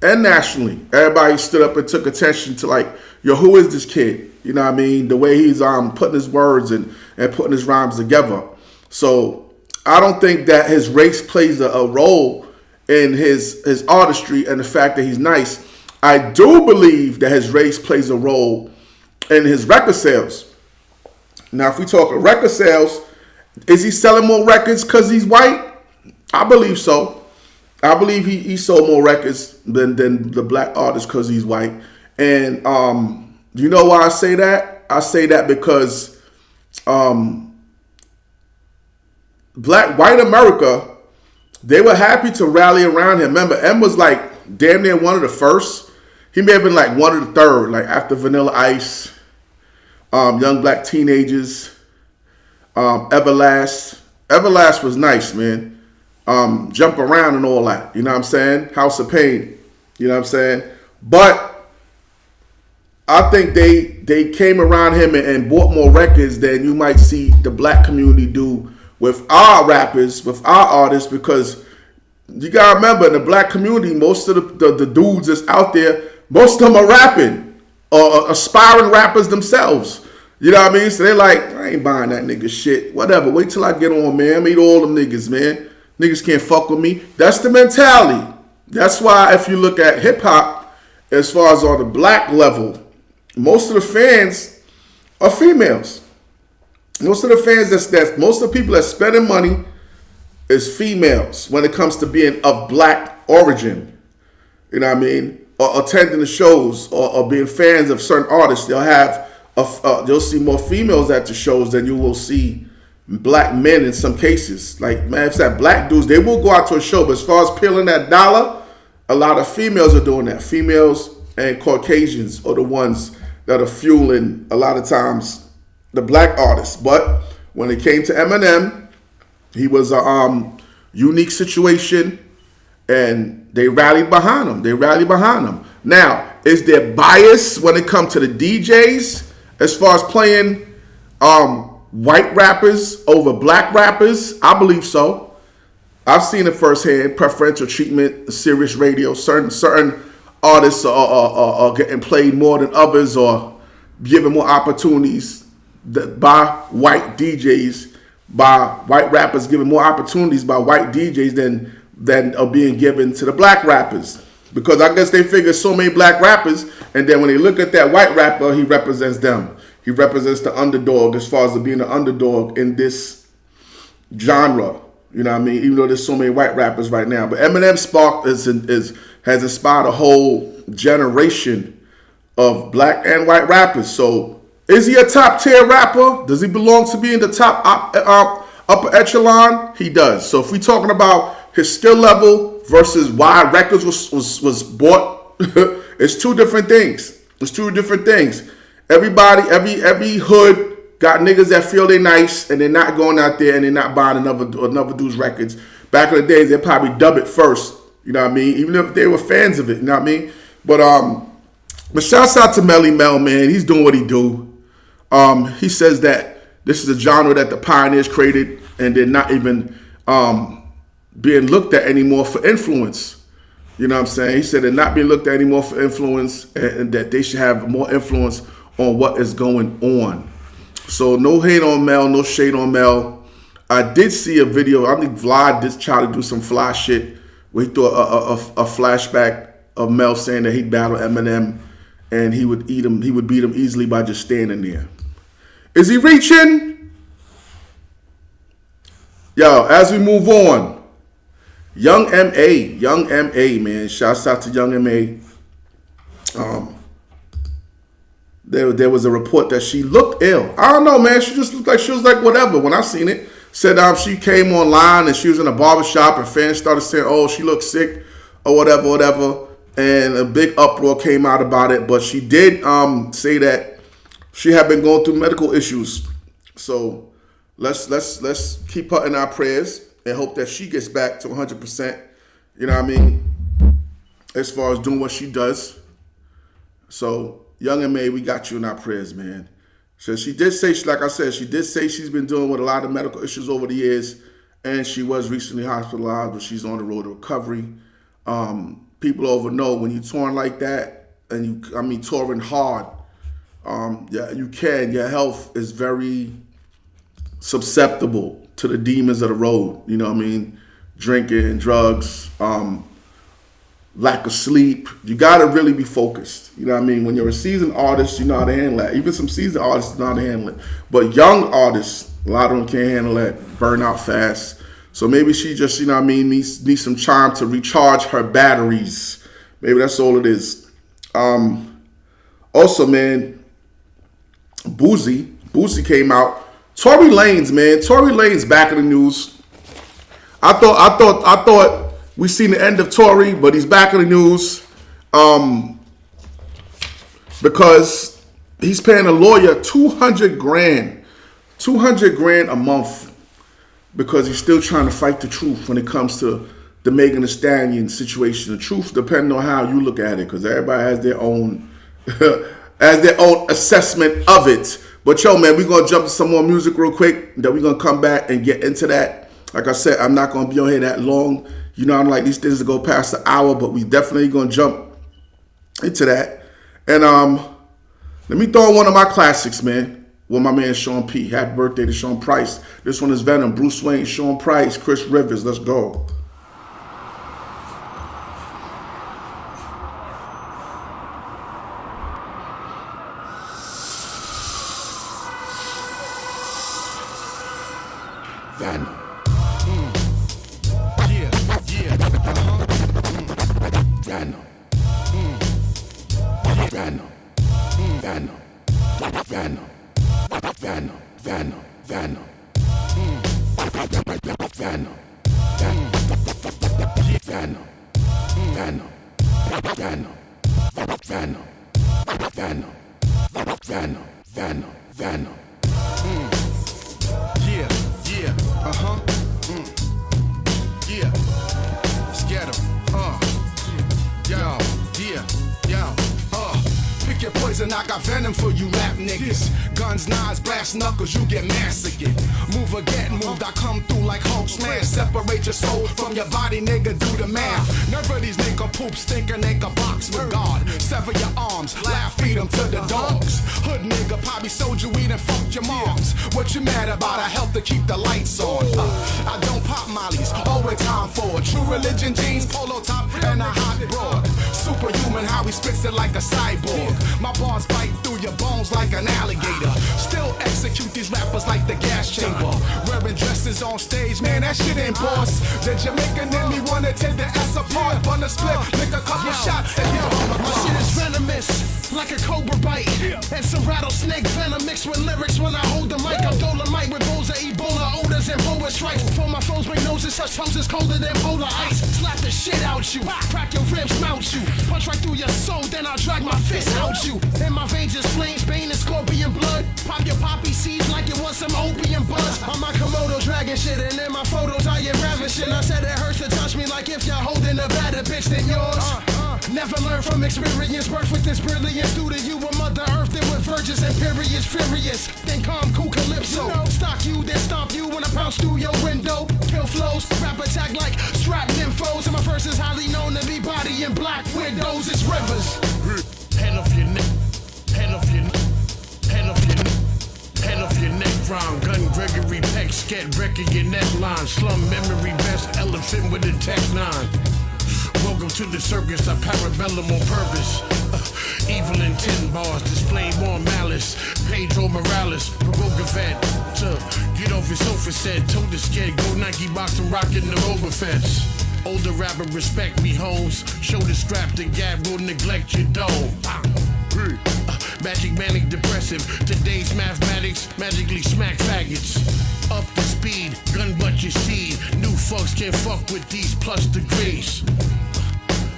and nationally, everybody stood up and took attention to, like, yo, who is this kid? You know what I mean? The way he's putting his words and putting his rhymes together. So I don't think that his race plays a role in his artistry and the fact that he's nice. I do believe that his race plays a role in his record sales. Now, if we talk record sales, is he selling more records because he's white? I believe so. I believe he sold more records than the black artist because he's white. And you know why I say that? I say that because white America, they were happy to rally around him. Remember, M was like damn near one of the first. He may have been like one of the third, like after Vanilla Ice, Young Black Teenagers, Everlast. Everlast was nice, man. Jump around and all that. You know what I'm saying? House of Pain. You know what I'm saying? But I think they came around him and bought more records than you might see the black community do with our rappers, with our artists, because you gotta remember, in the black community, most of the dudes that's out there, most of them are rapping or aspiring rappers themselves. You know what I mean? So they're like, I ain't buying that nigga shit. Whatever. Wait till I get on, man. Meet all them niggas, man. Niggas can't fuck with me. That's the mentality. That's why if you look at hip hop, as far as on the black level, most of the fans are females. Most of the fans most of the people that's spending money is females when it comes to being of black origin. You know what I mean? Or attending the shows or being fans of certain artists. You'll see more females at the shows than you will see black men in some cases. Like, man, if it's that black dudes, they will go out to a show. But as far as peeling that dollar, a lot of females are doing that. Females and Caucasians are the ones that are fueling a lot of times the black artists. But when it came to Eminem, he was a unique situation. and they rallied behind him. Now, is there bias when it comes to the DJs as far as playing white rappers over black rappers? I believe so. I've seen it firsthand. Preferential treatment, serious radio. Certain artists are getting played more than others, or given more opportunities by white DJs, by white rappers giving more opportunities by white DJs than are being given to the black rappers. Because I guess they figure so many black rappers, and then when they look at that white rapper, he represents them. He represents the underdog as far as being the underdog in this genre. You know what I mean? Even though there's so many white rappers right now. But Eminem has inspired a whole generation of black and white rappers. So is he a top tier rapper? Does he belong to be in the top upper echelon? He does. So if we're talking about his skill level versus why records was bought, it's two different things. Everybody, every hood got niggas that feel they nice and they're not going out there and they're not buying another dude's records. Back in the days, they probably dub it first. You know what I mean? Even if they were fans of it, you know what I mean? But shouts out to Melle, man. He's doing what he do. He says that this is a genre that the pioneers created and they're not even being looked at anymore for influence. You know what I'm saying? He said they're not being looked at anymore for influence and that they should have more influence on what is going on. So no hate on Melle, no shade on Melle. I did see a video. I think Vlad did try to do some fly shit where he threw a flashback of Melle saying that he'd battle Eminem and he would beat him easily by just standing there. Is he reaching? Yo, as we move on, Young M.A., man. Shouts out to Young M.A. There was a report that she looked ill. I don't know, man. She just looked like she was like whatever. When I seen it, said she came online and she was in a barbershop and fans started saying, oh, she looks sick or whatever. And a big uproar came out about it. But she did say that she had been going through medical issues. So let's keep her in our prayers and hope that she gets back to 100%. You know what I mean? As far as doing what she does. So Young and May, we got you in our prayers, man. So she did say, like I said, she did say she's been dealing with a lot of medical issues over the years, and she was recently hospitalized, but she's on the road to recovery. People over know when you're touring like that, and touring hard, your health is very susceptible to the demons of the road. You know what I mean? Drinking, drugs, lack of sleep. You gotta really be focused. You know what I mean? When you're a seasoned artist, you know how to handle that. Even some seasoned artists know how to handle it. But young artists, a lot of them can't handle that, burn out fast. So maybe she just, you know what I mean, needs some time to recharge her batteries. Maybe that's all it is. Also, man, Bruse came out. Tory Lanez back in the news. I thought we seen the end of Tory, but he's back in the news because he's paying a lawyer $200,000 a month because he's still trying to fight the truth when it comes to the Megan Thee Stallion situation. The truth, depending on how you look at it, because everybody has their own assessment of it. But yo, man, we're gonna jump to some more music real quick. Then we're gonna come back and get into that. Like I said, I'm not gonna be on here that long. You know, I don't like these things to go past the hour, but we definitely gonna jump into that. And let me throw in one of my classics, man, with my man Sean P. Happy birthday to Sean Price. This one is Venom, Bruse Wane, Sean Price, Chris Rivers. Let's go. Venom. Yeah, let's get 'em. got venom for you rap niggas. Guns, knives, brass knuckles, you get massacred. Move or get moved, I come through like Hulk smash. Separate your soul from your body, nigga, do the math. None of these nigga poop stinker, nigga box with God. Sever your arms, laugh, feed them to the dogs. Hood nigga, probably sold you weed and fucked your moms. What you mad about? I help to keep the lights on. I don't pop mollies, always time for it. True religion, jeans, polo top, and a hot broad. Superhuman, how he spits it like a cyborg. My bars bite through your bones like an alligator. Still execute these rappers like the gas chamber. Wearing dresses on stage, man, that shit ain't boss. The Jamaican in me wanna take the ass apart. Bun a split, make a couple shots, and you're on the My shit is venomous, like a cobra bite. And some rattlesnake venom mixed with lyrics when I hold the mic. I'm Dolomite with bowls of Ebola, odors, and boa strikes. For my foes bring noses, such toes is colder than polar ice. Slap the shit out you, crack your ribs, mount you. Punch right through your soul, then I'll drag my fist out you. In my veins is flames, bane and scorpion blood. Pop your poppy seeds like you want some opium buzz. On my Komodo dragon shit, and in my photos I am ravishing. I said it hurts to touch me like if you're holding a better bitch than yours. Never learn from experience, birth with this brilliance. Due to you a mother earth, there with virgins and periods furious. Then calm, cool calypso. Stock you, then stomp you when I pounce through your window. Kill flows, rap attack like strap nymphos. And my verse is highly known to be bodying black widows. It's rivers. Hand off your neck, hand off your neck, hand off your neck. Hand off your neck, rhyme, gun Gregory Peck, scat wrecking your neckline, slum memory best, elephant with a tech 9. Welcome to the circus, I parabellum on purpose. Evil in 10 bars, display more malice. Pedro Morales, provoke a vet. Get off your sofa set, told the scared, go Nike box and rockin' the Boba Fetts. Older rapper, respect me, hoes. Shoulder strap the gap, will neglect your dome. Magic, manic, depressive. Today's mathematics, magically smack faggots. Up to speed, gun but your seed. New fucks can't fuck with these plus degrees.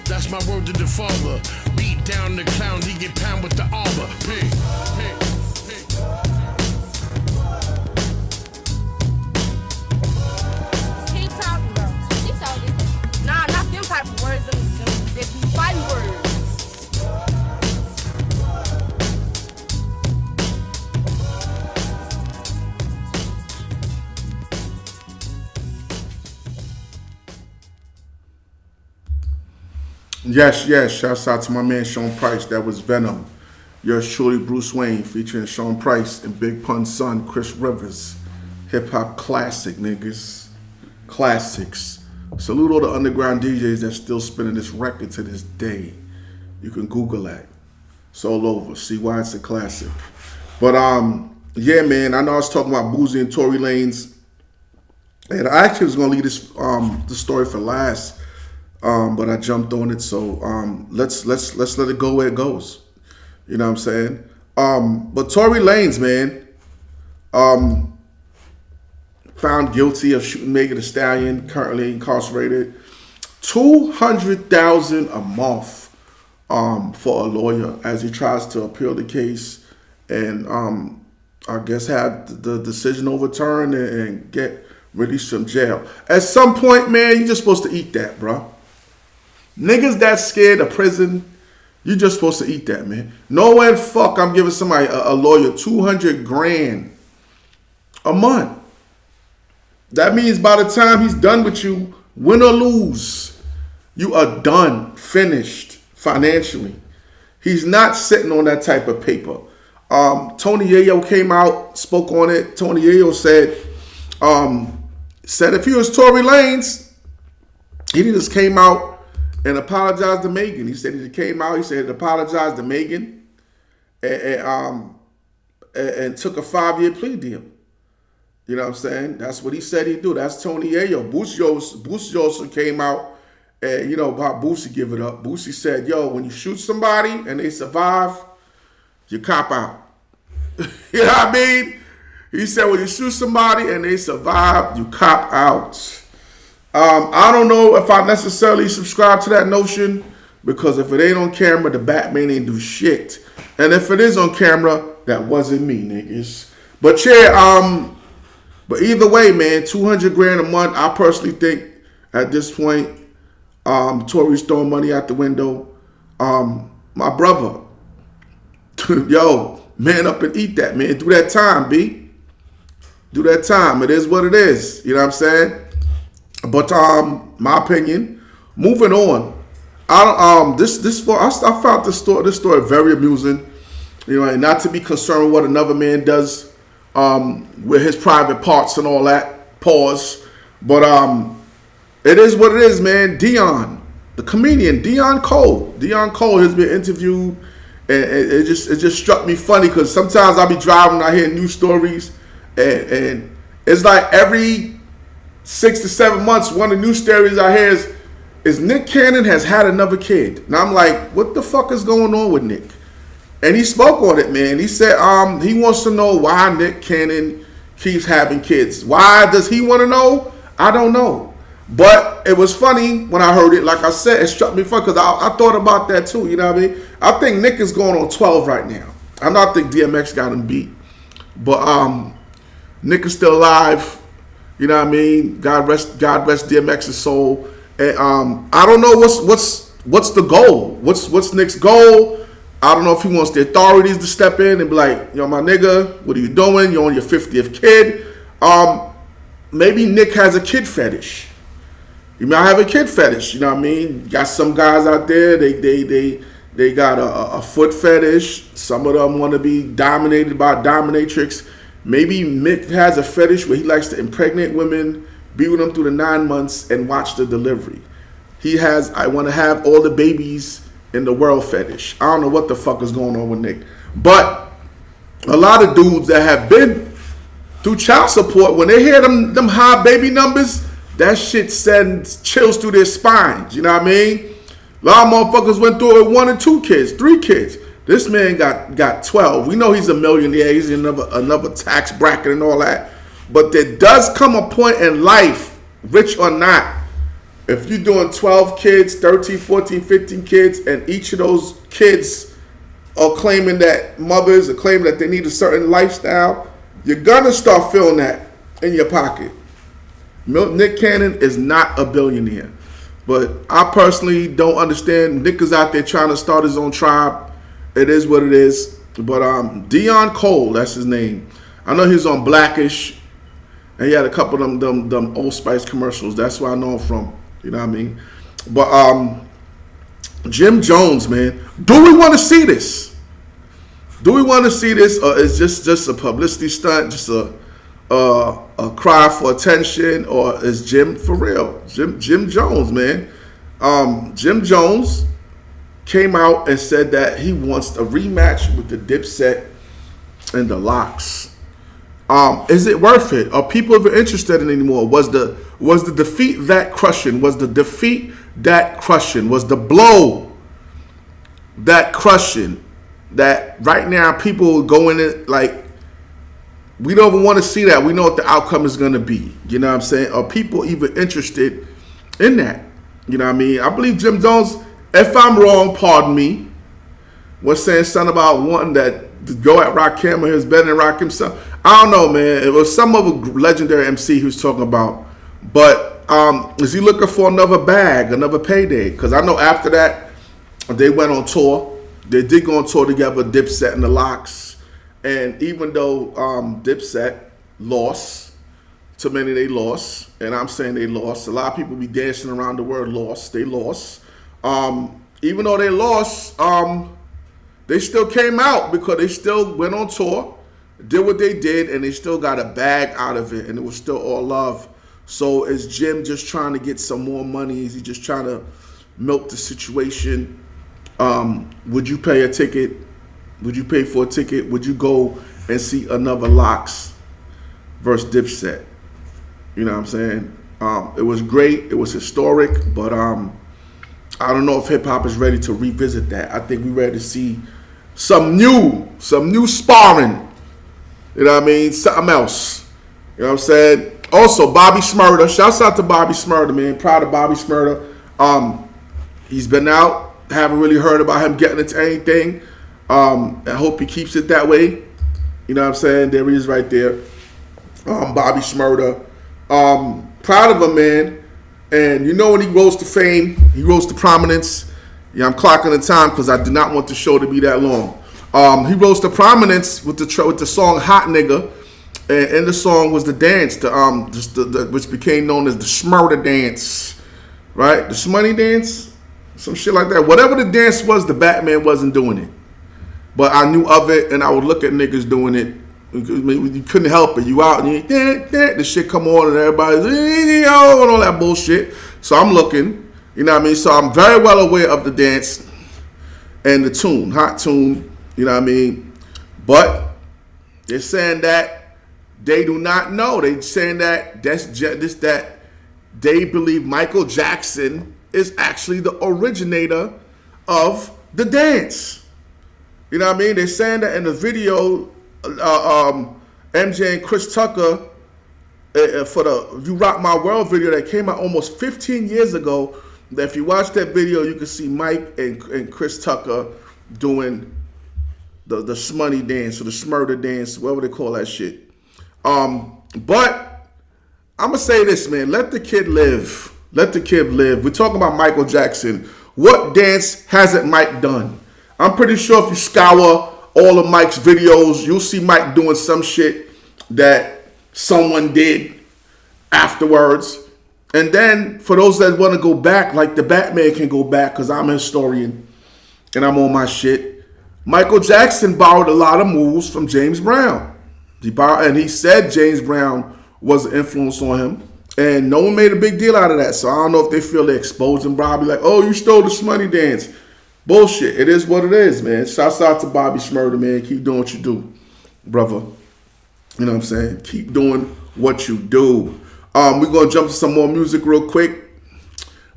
That's my word to the father. Beat down the clown, he get pound with the armor. Pig, pig, pig. Keep talking, bro. Keep talking. Nah, not them type of words. They be fighting words. Yes, yes. Shouts out to my man Sean Price. That was Venom. Yours truly, Bruse Wane, featuring Sean Price and Big Pun's son, Chris Rivers. Hip hop classic, niggas. Classics. Salute all the underground DJs that's still spinning this record to this day. You can Google that. It's all over. See why it's a classic. But yeah, man. I know I was talking about Boozy and Tory Lanez, and I actually was gonna leave this the story for last. But I jumped on it, so let's let it go where it goes. You know what I'm saying? But Tory Lanez, man, found guilty of shooting Megan Thee Stallion, currently incarcerated. $200,000 a month for a lawyer as he tries to appeal the case and I guess have the decision overturned and get released from jail. At some point, man, you're just supposed to eat that, bro. Niggas that scared of prison, you just supposed to eat that, man. No way, fuck, I'm giving somebody a lawyer $200,000 a month. That means by the time he's done with you, win or lose, you are done, finished financially. He's not sitting on that type of paper. Tony Yayo came out, spoke on it. Tony Yayo said if he was Tory Lanez, he just came out and apologized to Megan. He said he came out. He said he apologized to Megan and took a 5-year plea deal. You know what I'm saying? That's what he said he'd do. That's Tony Yayo. Boosie also came out and, you know, about Boosie give it up. Boosie said, yo, when you shoot somebody and they survive, you cop out. You know what I mean? He said when you shoot somebody and they survive, you cop out. I don't know if I necessarily subscribe to that notion, because if it ain't on camera, the Batman ain't do shit. And if it is on camera, that wasn't me, niggas. But yeah, but either way, man, $200,000 a month. I personally think at this point, Tory's throwing money out the window. My brother, yo, man up and eat that, man. Do that time, B. Do that time. It is what it is. You know what I'm saying? But my opinion. Moving on. I found this story very amusing. You know, and not to be concerned with what another man does with his private parts and all that. Pause. But it is what it is, man. Dion, the comedian, Dion Cole. Dion Cole has been interviewed, and it just struck me funny because sometimes I'll be driving and I hear news stories, and it's like every 6 to 7 months, one of the news stories I hear is Nick Cannon has had another kid. And I'm like, what the fuck is going on with Nick? And he spoke on it, man. He said he wants to know why Nick Cannon keeps having kids. Why does he want to know? I don't know. But it was funny when I heard it. Like I said, it struck me funny because I thought about that too. You know what I mean? I think Nick is going on 12 right now. I don't think DMX got him beat. But Nick is still alive. You know what I mean? God rest DMX's soul. And I don't know what's the goal. What's Nick's goal? I don't know if he wants the authorities to step in and be like, yo, my nigga, what are you doing? You're on your 50th kid. Maybe Nick has a kid fetish. He might have a kid fetish. You know what I mean? Got some guys out there. They got a foot fetish. Some of them want to be dominated by a dominatrix. Maybe Nick has a fetish where he likes to impregnate women, be with them through the 9 months, and watch the delivery. He has, I want to have all the babies in the world fetish. I don't know what the fuck is going on with Nick. But a lot of dudes that have been through child support, when they hear them high baby numbers, that shit sends chills through their spines. You know what I mean? A lot of motherfuckers went through it with 1 and 2 kids, 3 kids. This man got 12. We know he's a millionaire. He's in another tax bracket and all that. But there does come a point in life, rich or not, if you're doing 12 kids, 13, 14, 15 kids, and each of those kids are claiming that mothers are claiming that they need a certain lifestyle, you're going to start feeling that in your pocket. Nick Cannon is not a billionaire. But I personally don't understand. Nick is out there trying to start his own tribe. It is what it is. But Dion Cole, that's his name. I know he's on Blackish. And he had a couple of them Old Spice commercials. That's where I know him from. You know what I mean? But Jim Jones, man. Do we want to see this? Do we want to see this? Or is just a publicity stunt? Just a cry for attention? Or is Jim for real? Jim Jones, man. Jim Jones came out and said that he wants a rematch with the Dipset and the Lox. Is it worth it? Are people even interested in it anymore? Was the defeat that crushing? Was the defeat that crushing? Was the blow that crushing? That right now people go in it like, we don't even want to see that. We know what the outcome is going to be. You know what I'm saying? Are people even interested in that? You know what I mean? I believe Jim Jones, if I'm wrong, pardon me, was saying something about wanting that to go at Rakim or his better than Rakim himself. I don't know, man. It was some of a legendary MC he was talking about. But is he looking for another bag, another payday? Because I know after that, they went on tour. They did go on tour together, Dipset and the Lox. And even though Dipset lost, to many they lost, and I'm saying they lost. A lot of people be dancing around the word lost. They lost. Even though they lost, they still came out because they still went on tour, did what they did, and they still got a bag out of it, and it was still all love. So is Jim just trying to get some more money? Is he just trying to milk the situation? Would you pay a ticket? Would you pay for a ticket? Would you go and see another Lox versus Dipset? You know what I'm saying? It was great. It was historic, but I don't know if hip-hop is ready to revisit that. I think we're ready to see some new sparring. You know what I mean? Something else. You know what I'm saying? Also, Bobby Shmurda. Shouts out to Bobby Shmurda, man. Proud of Bobby Shmurda. He's been out. Haven't really heard about him getting into anything. I hope he keeps it that way. You know what I'm saying? There he is right there. Bobby Shmurda. Proud of him, man. And you know when he rose to fame, he rose to prominence. Yeah, I'm clocking the time because I did not want the show to be that long. He rose to prominence with the song "Hot Nigga," and in the song was the dance, which became known as the Smurder dance, right? The Smoney dance, some shit like that. Whatever the dance was, the Batman wasn't doing it, but I knew of it, and I would look at niggas doing it. You couldn't help it. You out and the shit come on, and everybody's and all that bullshit. So I'm looking, you know what I mean. So I'm very well aware of the dance and the tune, hot tune, you know what I mean. But they're saying that they do not know. They're saying that that they believe Michael Jackson is actually the originator of the dance. You know what I mean? They're saying that in the video, MJ and Chris Tucker for the "You Rock My World" video that came out almost 15 years ago. That if you watch that video, you can see Mike and Chris Tucker doing the Smoney dance or the Smurder dance, whatever they call that shit. But I'm gonna say this, man. Let the kid live. Let the kid live. We're talking about Michael Jackson. What dance hasn't Mike done? I'm pretty sure if you scour all of Mike's videos, you'll see Mike doing some shit that someone did afterwards. And then for those that want to go back, like the Batman can go back, because I'm a historian and I'm on my shit. Michael Jackson borrowed a lot of moves from James Brown. He said James Brown was an influence on him. And no one made a big deal out of that. So I don't know if they feel they exposed him. Bobby like, oh, you stole the Smoney dance. Bullshit. It is what it is, man. Shouts out to Bobby Shmurda, man. Keep doing what you do, brother. You know what I'm saying? Keep doing what you do. We're going to jump to some more music real quick.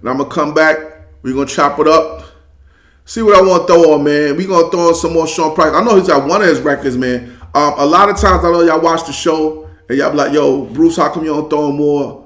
And I'm going to come back. We're going to chop it up. See what I want to throw on, man. We're going to throw on some more Sean Price. I know he's got one of his records, man. A lot of times I know y'all watch the show and y'all be like, yo, Bruce, how come you don't throw more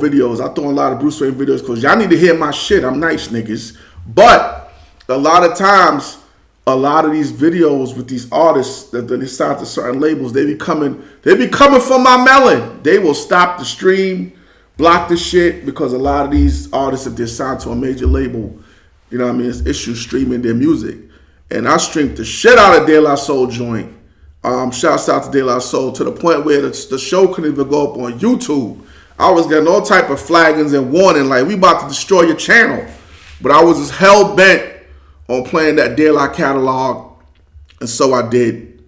videos? I throw a lot of Bruse Wane videos because y'all need to hear my shit. I'm nice, niggas. But a lot of times, a lot of these videos with these artists that they sign to certain labels, they be coming for my Melle. They will stop the stream, block the shit, because a lot of these artists, if they're signed to a major label, you know what I mean, it's issues streaming their music. And I streamed the shit out of De La Soul joint. Shouts out to De La Soul to the point where the show couldn't even go up on YouTube. I was getting all type of flaggings and warning, like, we about to destroy your channel. But I was just hell-bent on playing that De La catalog, and so I did.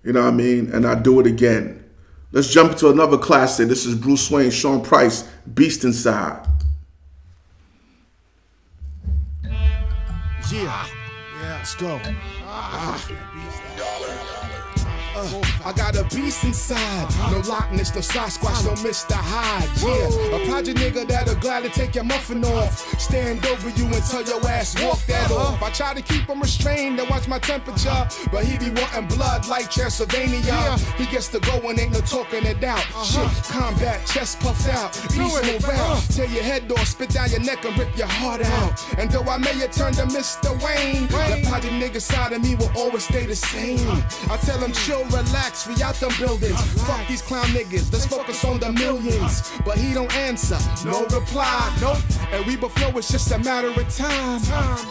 You know what I mean? And I do it again. Let's jump into another classic. This is Bruse Wane, Sean Price, Beast Inside. Yeah, let's go. I got a beast inside. No Loch Ness, no Sasquatch, no Mr. Hyde. Yeah, a project nigga that'll gladly take your muffin off. Stand over you and tell your ass, walk that off. I try to keep him restrained and watch my temperature, but he be wanting blood like Transylvania. He gets to go and ain't no talking it out. Shit, combat, chest puffed out. Beast morale, tear your head off, spit down your neck and rip your heart out. And though I may have turned to Mr. Wayne, the project nigga side of me will always stay the same. I tell him chill, relax, we out them buildings. Fuck these clown niggas, let's focus on the millions. But he don't answer, no reply, nope. And we before it's just a matter of time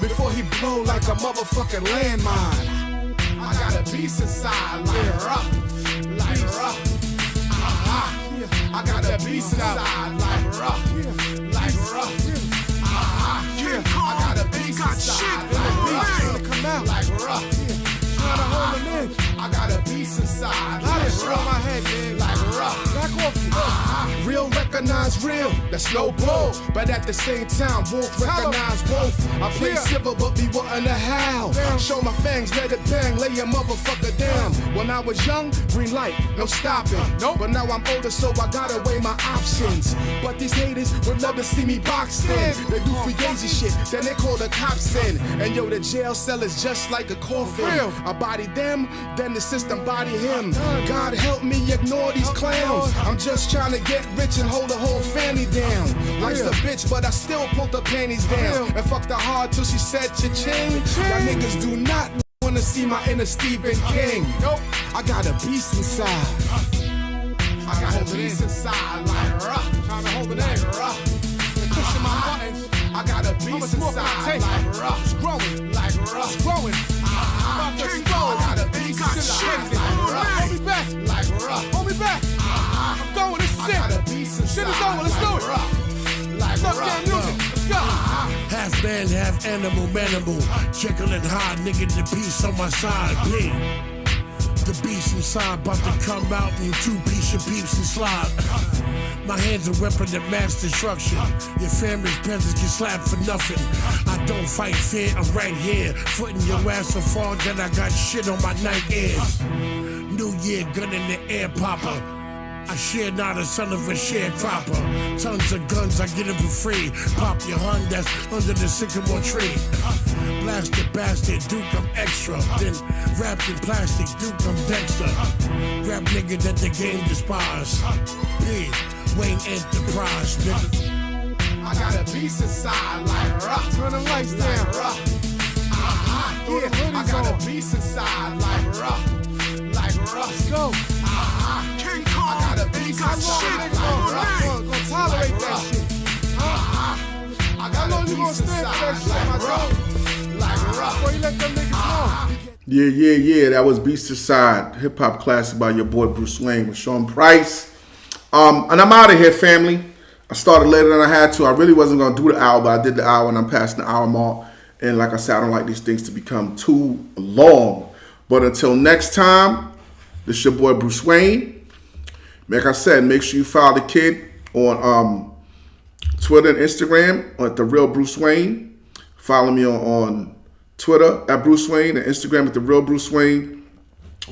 before he blow like a motherfucking landmine. I got a beast inside, like rough. I got a beast inside, like rough. I got a beast inside, come out like rough. I got a beast inside, like rough, like rough. Back off, real recognize real, that's no bull. But at the same time, wolf recognize wolf. I play civil, but be wanting to howl. Show my fangs, let it bang, lay your motherfucker down. When I was young, green light, no stopping. But now I'm older, so I gotta weigh my options. But these haters will never see me boxed in. They do fugazi shit, then they call the cops in. And yo, the jail cell is just like a coffin. I body them, then the system body him. God help me ignore these clowns. I'm just trying to get rich and hold the whole family down. Life's a bitch, but I still pulled the panties down. And fucked her hard till she said cha-ching. Y'all niggas do not wanna see my inner Stephen King. Nope, I got a beast inside. I got a beast inside, like rough. Trying to hold it in, rough. Pushing my buttons. I got a beast inside, like rough. It's growing, like rough. It's growing. I got a Half man, half animal, manimal. Jekyll and Hyde, nigga, the beast on my side. P. The beast inside, about to come out in 2-piece your peeps and slide. My hands are weapon of mass destruction. Your family's peasants get slapped for nothing. I don't fight fear, I'm right here. Footing your ass so far that I got shit on my night ears. New Year, gun in the air popper. I share not a son of a sharecropper. Tons of guns, I get them for free. Pop your Hun that's under the sycamore tree. Blasted bastard, Duke, I'm extra. Then wrapped in plastic, Duke, I'm Dexter. Rap nigga that the game despise. B, Wayne Enterprise, nigga. I got a beast inside like rock. Turn the lights down. Rock. Yeah, I got a beast inside like rock. Like rock. Let's go. King Kong. I got a beast inside like rock. Gonna tolerate that shit. I got a beast inside like rock. Like rock. Before you let them niggas know. Yeah. That was Beast Aside, hip hop classic by your boy Bruse Wane with Sean Price. And I'm out of here, family. I started later than I had to. I really wasn't gonna do the hour, but I did the hour, and I'm past the hour mark. And like I said, I don't like these things to become too long. But until next time, this is your boy Bruse Wane. Like I said, make sure you follow the kid on Twitter and Instagram at The Real Bruse Wane. Follow me on Twitter at Bruse Wane and Instagram at The Real Bruse Wane.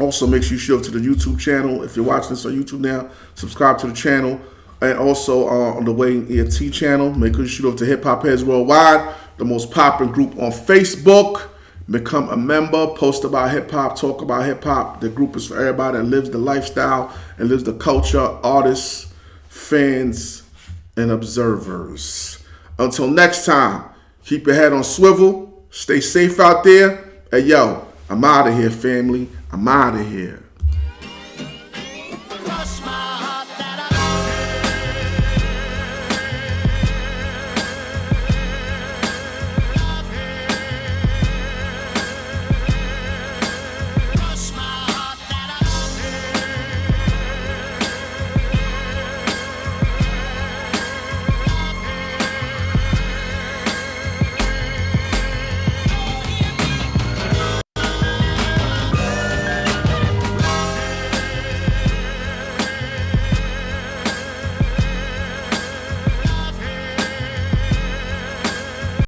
Also, make sure you show up to the YouTube channel. If you're watching this on YouTube now, subscribe to the channel. And also on the Wayne ENT channel, make sure you shoot up to Hip Hop Heads Worldwide, the most popular group on Facebook. Become a member, post about hip hop, talk about hip hop. The group is for everybody that lives the lifestyle and lives the culture, artists, fans, and observers. Until next time, keep your head on swivel. Stay safe out there. Hey, yo, I'm out of here, family. I'm out of here.